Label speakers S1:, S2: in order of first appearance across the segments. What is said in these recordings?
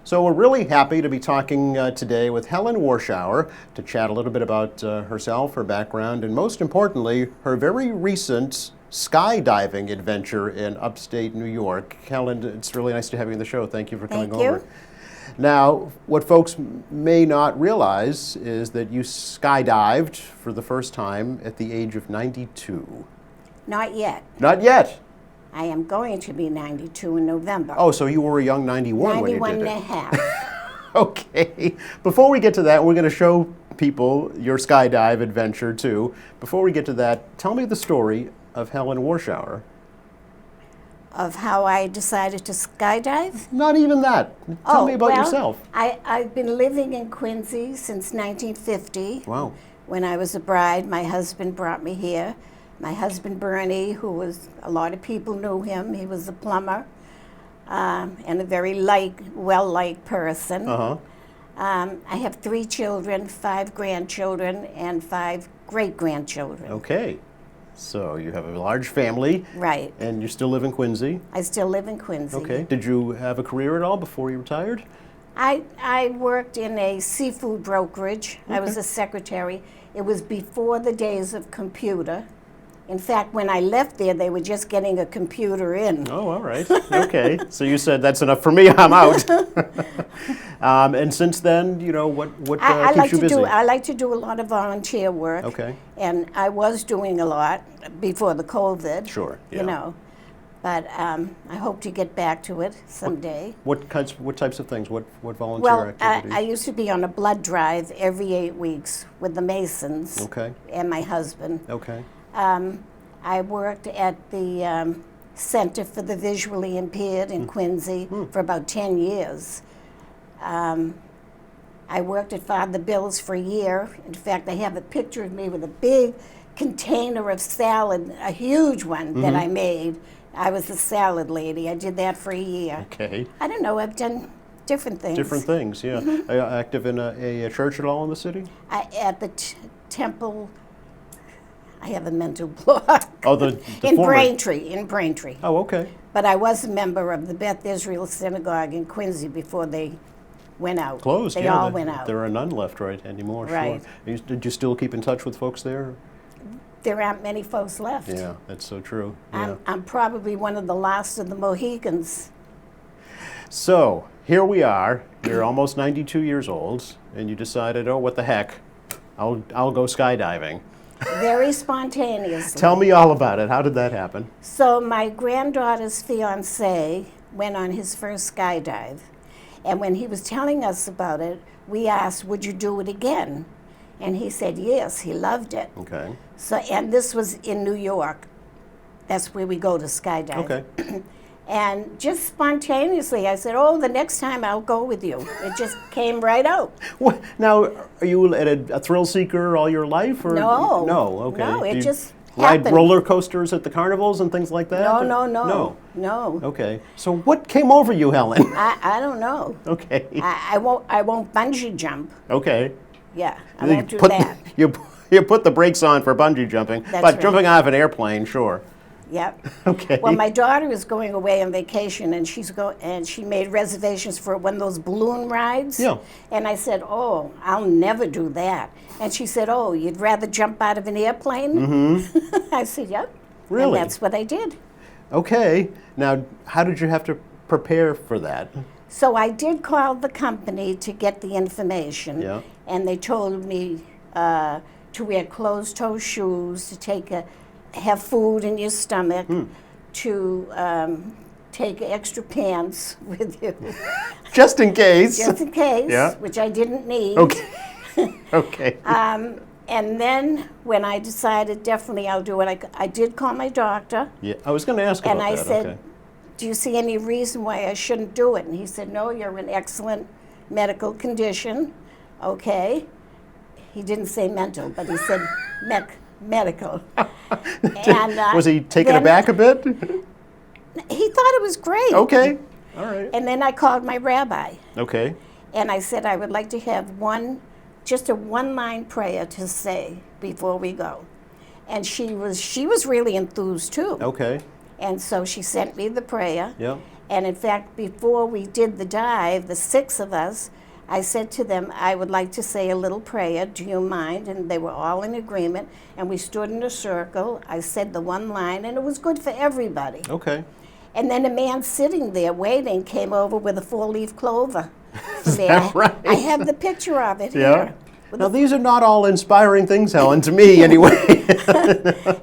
S1: So we're really happy to be talking today with Helen Warschauer to chat a little bit about herself, her background, and most importantly, her very recent skydiving adventure in upstate New York. Helen, it's really nice to have you on the show. Thank you for coming over. Now, what folks may not realize is that you skydived for the first time at the age of 92.
S2: Not yet.
S1: Not yet?
S2: I am going to be 92 in November.
S1: Oh, so you were a young 91 when you did it.
S2: 91 and a half.
S1: Okay. Before we get to that, we're going to show people your skydive adventure too. Before we get to that, tell me the story of Helen Warschauer.
S2: Of how I decided to skydive?
S1: Not even that. Tell me about yourself.
S2: I've been living in Quincy since 1950.
S1: Wow.
S2: When I was a bride, my husband brought me here. My husband, Bernie, who was, a lot of people knew him. He was a plumber and a very well-liked person.
S1: Uh-huh.
S2: I have 3 children, 5 grandchildren, and 5 great-grandchildren.
S1: Okay. So you have a large family.
S2: Right.
S1: And you still live in Quincy.
S2: I still live in Quincy.
S1: Okay. Did you have a career at all before you retired?
S2: I worked in a seafood brokerage.
S1: Okay.
S2: I was a secretary. It was before the days of computer. In fact, when I left there, they were just getting a computer in.
S1: Oh, all right. Okay. So you said, that's enough for me, I'm out. And since then, you know, what keeps you busy?
S2: I like to do a lot of volunteer work.
S1: Okay.
S2: And I was doing a lot before the COVID.
S1: Sure, yeah.
S2: You know. But I hope to get back to it someday.
S1: What types of things? What volunteer activities?
S2: I used to be on a blood drive every 8 weeks with the Masons.
S1: Okay.
S2: And my husband.
S1: Okay.
S2: I worked at the Center for the Visually Impaired in Quincy for about 10 years. I worked at Father Bill's for a year. In fact, I have a picture of me with a big container of salad, a huge one that I made. I was a salad lady. I did that for a year.
S1: Okay.
S2: I don't know, I've done different things.
S1: Different things, yeah. Are you active in a church at all in the city?
S2: At the temple. I have a mental block.
S1: Oh, the
S2: in
S1: former...
S2: Braintree.
S1: Oh, okay.
S2: But I was a member of the Beth Israel Synagogue in Quincy before they went out.
S1: Closed,
S2: They
S1: yeah.
S2: all went out.
S1: There are none left anymore,
S2: Right.
S1: Sure. Did you still keep in touch with folks there?
S2: There aren't many folks left.
S1: Yeah, that's so true. Yeah.
S2: I'm probably one of the last of the Mohicans.
S1: So, here we are. You're almost 92 years old, and you decided, oh, what the heck, I'll go skydiving.
S2: Very spontaneously.
S1: Tell me all about it. How did that happen?
S2: So my granddaughter's fiancé went on his first skydive. And when he was telling us about it, we asked, would you do it again? And he said, yes, he loved it.
S1: Okay.
S2: So, and this was in New York. That's where we go to skydive.
S1: Okay.
S2: And just spontaneously, I said, oh, the next time I'll go with you. It just came right out.
S1: What, now, are you a thrill seeker all your life? Or?
S2: No.
S1: No, okay.
S2: No, it just
S1: ride
S2: happened.
S1: roller coasters at the carnivals and things like that?
S2: No.
S1: Okay. So what came over you, Helen?
S2: I don't know.
S1: Okay.
S2: I won't bungee jump.
S1: Okay.
S2: Yeah, I
S1: You
S2: won't do
S1: put-
S2: that.
S1: You put the brakes on for bungee jumping,
S2: That's
S1: but
S2: right.
S1: jumping out of an airplane, sure.
S2: Yep.
S1: Okay.
S2: Well, my daughter is going away on vacation, and she made reservations for one of those balloon rides.
S1: Yeah.
S2: And I said, oh, I'll never do that. And she said, oh, you'd rather jump out of an airplane? Mm-hmm. I said, yep.
S1: Really?
S2: And that's what I did.
S1: Okay. Now, how did you have to prepare for that?
S2: So I did call the company to get the information.
S1: Yeah.
S2: And they told me to wear closed-toe shoes, to have food in your stomach, to take extra pants with you.
S1: Just in case.
S2: Just in case,
S1: Yeah.
S2: which I didn't need.
S1: Okay. Okay.
S2: And then when I decided definitely I'll do it, I did call my doctor,
S1: Yeah, I was going to ask about
S2: and I
S1: that.
S2: said,
S1: Okay.
S2: do you see any reason why I shouldn't do it? And he said, no, you're in excellent medical condition. He didn't say mental, but he said medical. And,
S1: Was he taken
S2: then
S1: aback a bit?
S2: He thought it was great.
S1: Okay. All right.
S2: And then I called my rabbi,
S1: Okay.
S2: and I said I would like to have just a one-line prayer to say before we go. And she was really enthused too.
S1: Okay.
S2: And so she sent me the prayer.
S1: Yeah.
S2: And in fact, before we did the dive, the 6 of us, I said to them, I would like to say a little prayer. Do you mind? And they were all in agreement. And we stood in a circle. I said the one line, and it was good for everybody.
S1: Okay.
S2: And then a man sitting there waiting came over with a 4-leaf clover.
S1: Is that right?
S2: I have the picture of it
S1: Yeah.
S2: here.
S1: Now, these are not all inspiring things, Helen, to me anyway.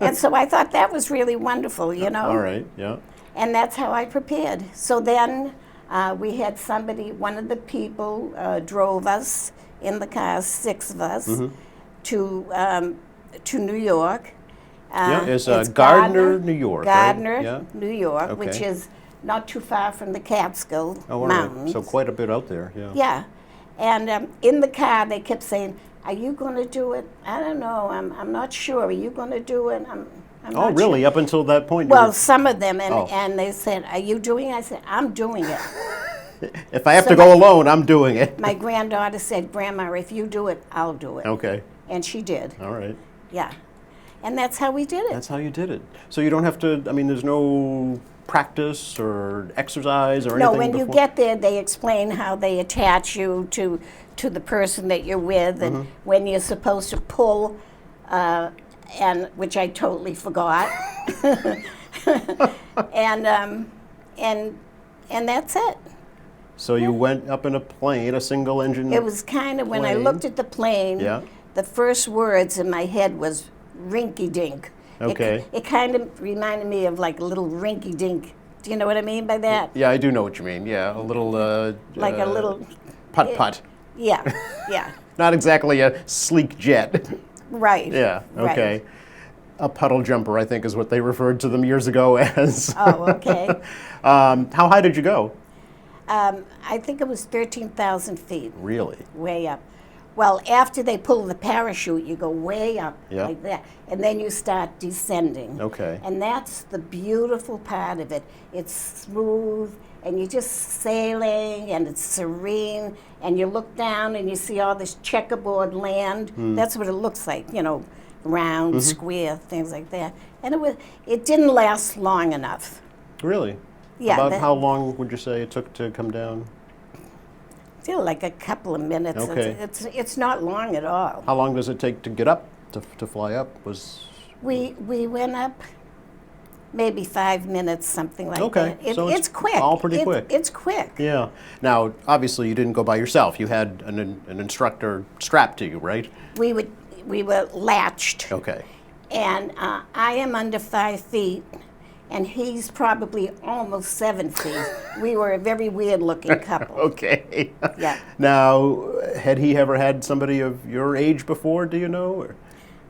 S2: And so I thought that was really wonderful, you know.
S1: All right, yeah.
S2: And that's how I prepared. So then we had somebody, one of the people drove us in the car, 6 of us, to New York.
S1: Yeah, it's
S2: It's
S1: Gardner, New York, right?
S2: Gardner,
S1: Yeah.
S2: New York, which
S1: Okay.
S2: is not too far from the Catskill
S1: Oh, all
S2: Mountains.
S1: right. So quite a bit out there, yeah.
S2: Yeah. And in the car, they kept saying, are you going to do it? I don't know. I'm not sure. Are you going to do it? I'm
S1: Oh,
S2: not
S1: really?
S2: sure.
S1: Up until that point? you
S2: Well,
S1: were-
S2: some of them. And,
S1: Oh.
S2: and they said, are you doing it? I said, I'm doing it.
S1: if I have
S2: so
S1: to go
S2: my-
S1: alone, I'm doing it.
S2: My granddaughter said, Grandma, if you do it, I'll do it.
S1: Okay,
S2: And she did.
S1: all right.
S2: Yeah. And that's how we did it.
S1: That's how you did it. So you don't have to, I mean, there's no practice or exercise or
S2: No,
S1: anything
S2: when you
S1: before?
S2: get there, they explain how they attach you to the person that you're with, and
S1: Mm-hmm.
S2: when you're supposed to pull, and which I totally forgot, and that's it.
S1: So you went up in a plane, a single engine?
S2: It was kind of when I
S1: Plane.
S2: looked at the plane.
S1: Yeah.
S2: The first words in my head was rinky-dink.
S1: Okay.
S2: It kind of reminded me of like a little rinky-dink. Do you know what I mean by that?
S1: Yeah, I do know what you mean. Yeah, a little.
S2: Like a little,
S1: putt-putt.
S2: yeah, yeah,
S1: Not exactly a sleek jet.
S2: right.
S1: Yeah,
S2: right.
S1: okay. A puddle jumper, I think, is what they referred to them years ago as.
S2: Oh, okay.
S1: How high did you go?
S2: I think it was 13,000 feet,
S1: Really?
S2: way up. Well, after they pull the parachute, you go way up
S1: Yeah.
S2: like that, and then you start descending.
S1: Okay.
S2: And that's the beautiful part of it. It's smooth, and you're just sailing, and it's serene, and you look down and you see all this checkerboard land.
S1: Hmm.
S2: That's what it looks like, you know, round, square, things like that. And it didn't last long enough.
S1: Really?
S2: Yeah,
S1: About
S2: that-
S1: how long would you say it took to come down?
S2: Still like a couple of minutes.
S1: Okay.
S2: It's not long at all.
S1: How long does it take to get up, to fly up?
S2: We went up maybe 5 minutes, something like
S1: Okay,
S2: that.
S1: so it's
S2: quick.
S1: all pretty quick.
S2: It's quick.
S1: Yeah. Now, obviously, you didn't go by yourself. You had an instructor strapped to you, right?
S2: We were latched,
S1: Okay.
S2: and I am under 5 feet, and he's probably almost 7 feet. We were a very weird-looking couple.
S1: Okay.
S2: Yeah.
S1: Now, had he ever had somebody of your age before, do you know? Or?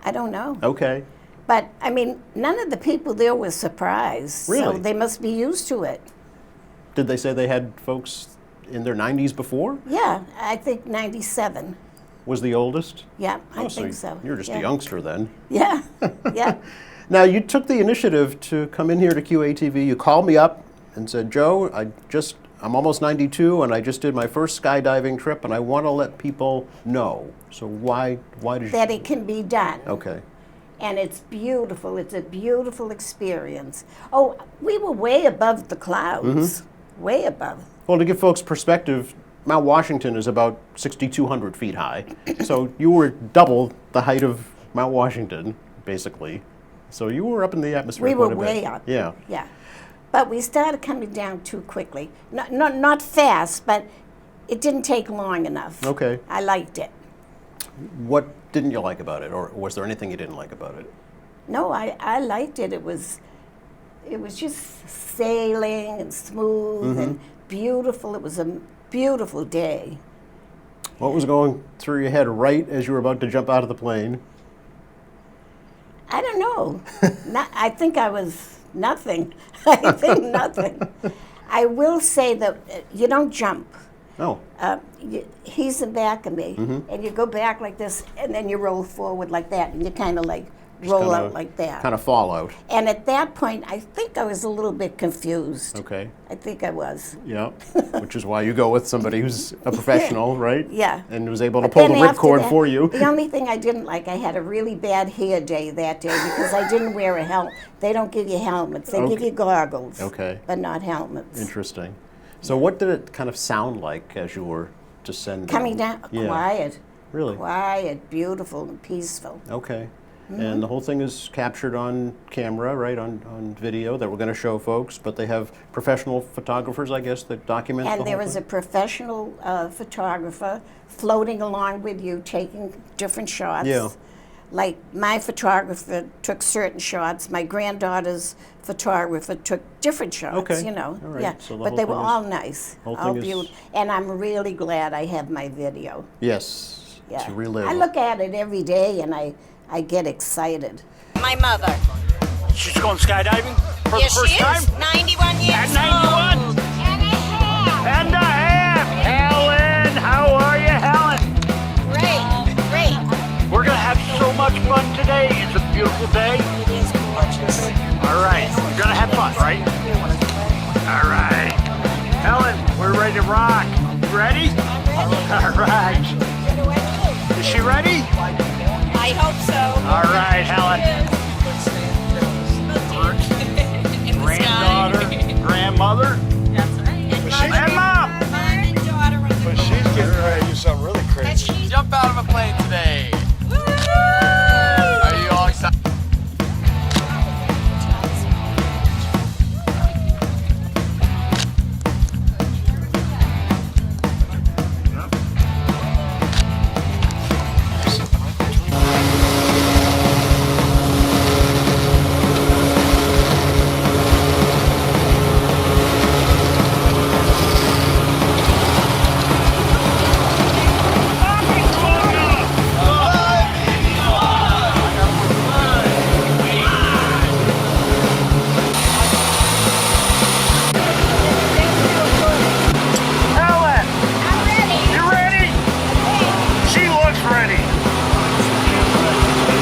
S2: I don't know.
S1: Okay.
S2: But, I mean, none of the people there were surprised. So
S1: Really?
S2: they must be used to it.
S1: Did they say they had folks in their 90s before?
S2: Yeah, I think 97.
S1: Was the oldest?
S2: Yeah, I
S1: Oh,
S2: think so.
S1: You're just
S2: yeah.
S1: a youngster then.
S2: Yeah, yeah.
S1: Now, you took the initiative to come in here to QATV. You called me up and said, Joe, I'm almost 92 and I just did my first skydiving trip and I want to let people know. So why did you?
S2: That it can be done.
S1: Okay.
S2: And it's beautiful. It's a beautiful experience. Oh, we were way above the clouds. Way above.
S1: Well, to give folks perspective, Mount Washington is about 6,200 feet high. So you were double the height of Mount Washington, basically. So you were up in the atmosphere
S2: We
S1: quite
S2: were
S1: a bit.
S2: way up.
S1: Yeah.
S2: Yeah. But we started coming down too quickly. Not fast, but it didn't take long enough.
S1: Okay.
S2: I liked it.
S1: What didn't you like about it, or was there anything you didn't like about it?
S2: No, I liked it. It was just sailing and smooth and beautiful. It was a beautiful day.
S1: What was going through your head right as you were about to jump out of the plane?
S2: I don't know. I think I was nothing. I think nothing. I will say that you don't jump.
S1: Oh,
S2: He's in back of me, and you go back like this, and then you roll forward like that, and you kind of like roll out like that.
S1: Kind of fall out.
S2: And at that point, I think I was a little bit confused.
S1: Okay.
S2: I think I was.
S1: Yeah. Which is why you go with somebody who's a professional, right?
S2: Yeah.
S1: And was able to
S2: But
S1: pull the
S2: then after
S1: ripcord
S2: that,
S1: for you.
S2: The only thing I didn't like, I had a really bad hair day that day because I didn't wear a helmet. They don't give you helmets. They give
S1: Okay.
S2: you goggles.
S1: Okay.
S2: But not helmets.
S1: Interesting. So what did it kind of sound like as you were descending?
S2: Coming down,
S1: Yeah.
S2: quiet.
S1: Really?
S2: Quiet, beautiful, and peaceful.
S1: Okay.
S2: Mm-hmm.
S1: And the whole thing is captured on camera, right, on video that we're going to show folks, but they have professional photographers, I guess, that document the
S2: And
S1: whole
S2: there was a
S1: thing?
S2: professional photographer floating along with you, taking different shots.
S1: Yeah.
S2: Like my photographer took certain shots, my granddaughter's photographer took different shots,
S1: Okay.
S2: you know.
S1: All right.
S2: Yeah.
S1: So the
S2: But
S1: whole
S2: they were
S1: thing is-
S2: all nice.
S1: whole
S2: All
S1: thing is-
S2: beautiful. And I'm really glad I have my video.
S1: Yes,
S2: Yeah.
S1: to relive.
S2: I look at it every day and I get excited.
S3: My mother.
S4: She's going skydiving for
S3: Yes,
S4: the first
S3: she
S4: time?
S3: is. 91 years
S4: At 91?
S3: old. And a half.
S4: And a half! Helen! How are you, Helen?
S3: Great, great.
S4: We're going to have so much fun today. It's a beautiful day.
S3: It is gorgeous.
S4: All right. We're going to have fun, right? All right. Helen, we're ready to rock. You ready? All right. Is she ready?
S3: I hope so.
S4: All right, Helen.
S3: In the
S4: Granddaughter, grandmother,
S3: That's right.
S4: and mom.
S3: Mom and daughter.
S5: But she's getting ready to do something really
S3: And
S5: crazy.
S3: she's
S6: Jump out of a plane today. Are you all excited?
S4: Helen,
S3: I'm ready.
S4: you ready? She looks ready.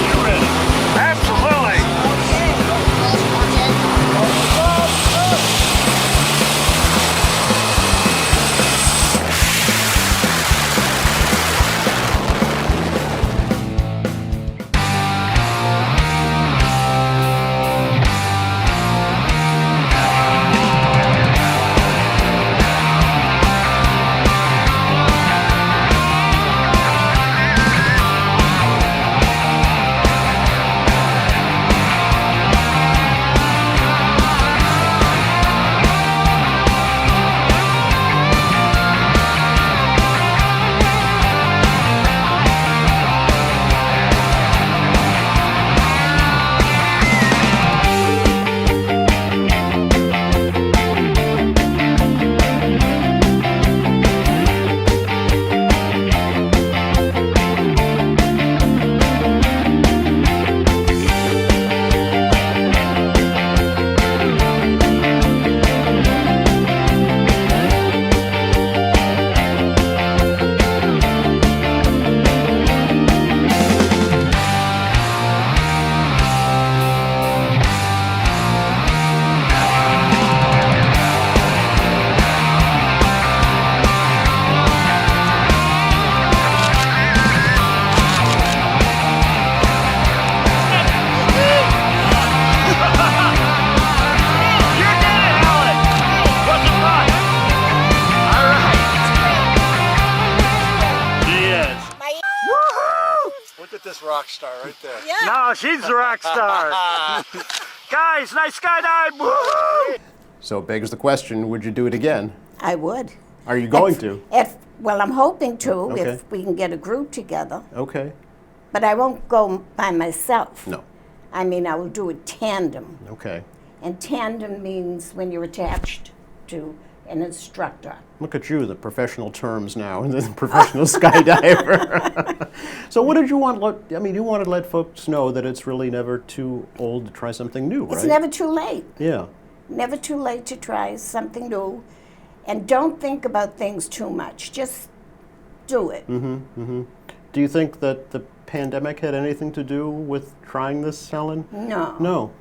S4: You ready? Absolutely. You did it, Helen. What's it fun? All right. She is.
S3: My
S5: Look at this rock star right there.
S3: yeah.
S4: No, she's the rock star. Guys, nice skydive. Woohoo!
S1: So begs the question, would you do it again?
S2: I would.
S1: Are you going to?
S2: Well, I'm hoping to
S1: Okay.
S2: if we can get a group together.
S1: Okay.
S2: But I won't go by myself.
S1: No.
S2: I mean, I will do a tandem.
S1: Okay.
S2: And tandem means when you're attached to an instructor.
S1: Look at you, the professional terms now, and the professional skydiver. So what did you want? I mean, you wanted to let folks know that it's really never too old to try something new, right?
S2: It's never too late.
S1: Yeah.
S2: Never too late to try something new. And don't think about things too much. Just do it.
S1: Do you think that the pandemic had anything to do with trying this, Helen?
S2: No.
S1: No.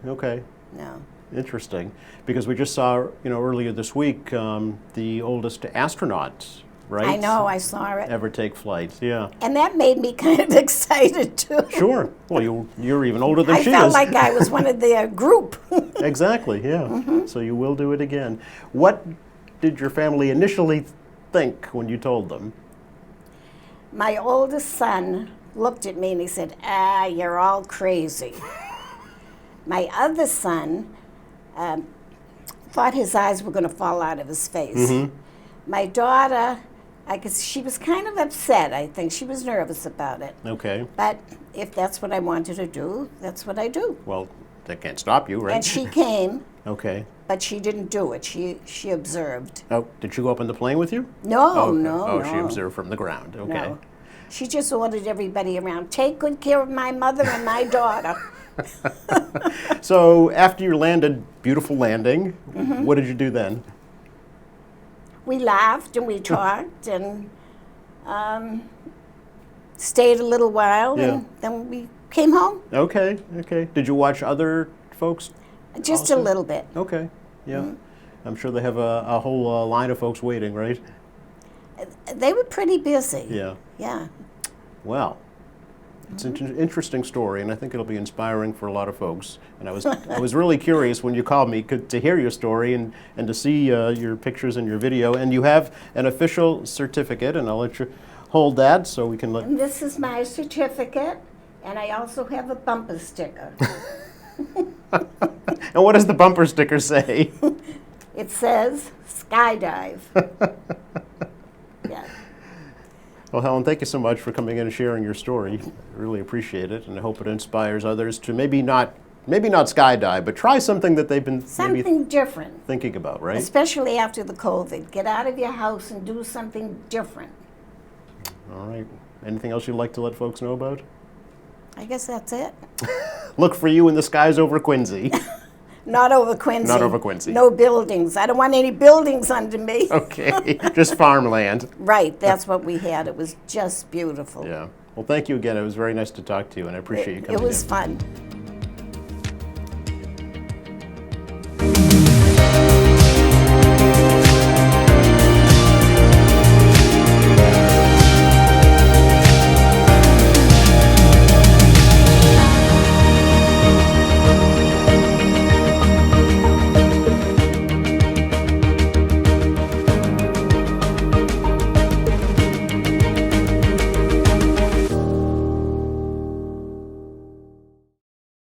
S1: Okay.
S2: No.
S1: Interesting. Because we just saw, earlier this week, the oldest astronaut, right?
S2: I know, I saw it.
S1: Ever take flight. Yeah.
S2: And that made me kind of excited too.
S1: Sure. Well, you're even older than
S2: I
S1: she
S2: felt
S1: is.
S2: like I was one of their group.
S1: Exactly. Yeah. So you will do it again. What did your family initially think when you told them?
S2: My oldest son looked at me and he said, you're all crazy. My other son thought his eyes were going to fall out of his face. My daughter, she was kind of upset, I think. She was nervous about it.
S1: Okay.
S2: But if that's what I wanted to do, that's what I do.
S1: Well, that can't stop you, right?
S2: And she came,
S1: Okay.
S2: but she didn't do it. She observed.
S1: Oh, did she go up on the plane with you?
S2: No,
S1: Okay.
S2: no,
S1: Oh,
S2: no.
S1: she observed from the ground. Okay.
S2: No. She just ordered everybody around, take good care of my mother and my daughter.
S1: So after you landed, beautiful landing,
S2: Mm-hmm.
S1: what did you do then?
S2: We laughed and we talked and stayed a little while,
S1: Yeah.
S2: and then we came home.
S1: Okay. Okay. Did you watch other folks?
S2: Just
S1: Also?
S2: a little bit.
S1: Okay. Yeah.
S2: Mm-hmm.
S1: I'm sure they have a whole line of folks waiting, right?
S2: They were pretty busy.
S1: Yeah.
S2: Yeah.
S1: Well, it's an interesting story, and I think it'll be inspiring for a lot of folks. And I was really curious when you called me to hear your story and to see your pictures and your video. And you have an official certificate, and I'll let you hold that so we can let.
S2: And this is my certificate, and I also have a bumper sticker.
S1: And what does the bumper sticker say?
S2: It says skydive. Yeah.
S1: Well, Helen, thank you so much for coming in and sharing your story. I really appreciate it, and I hope it inspires others to maybe not skydive, but try something that they've been maybe
S2: Something different,
S1: thinking about, right?
S2: especially after the COVID. Get out of your house and do something different.
S1: All right. Anything else you'd like to let folks know about?
S2: I guess that's it.
S1: Look for you in the skies over Quincy.
S2: Not over Quincy.
S1: Not over Quincy.
S2: No buildings. I don't want any buildings under me.
S1: Okay, just farmland.
S2: Right, that's what we had. It was just beautiful.
S1: Yeah. Well, thank you again. It was very nice to talk to you, and I appreciate you coming
S2: It was
S1: in.
S2: fun.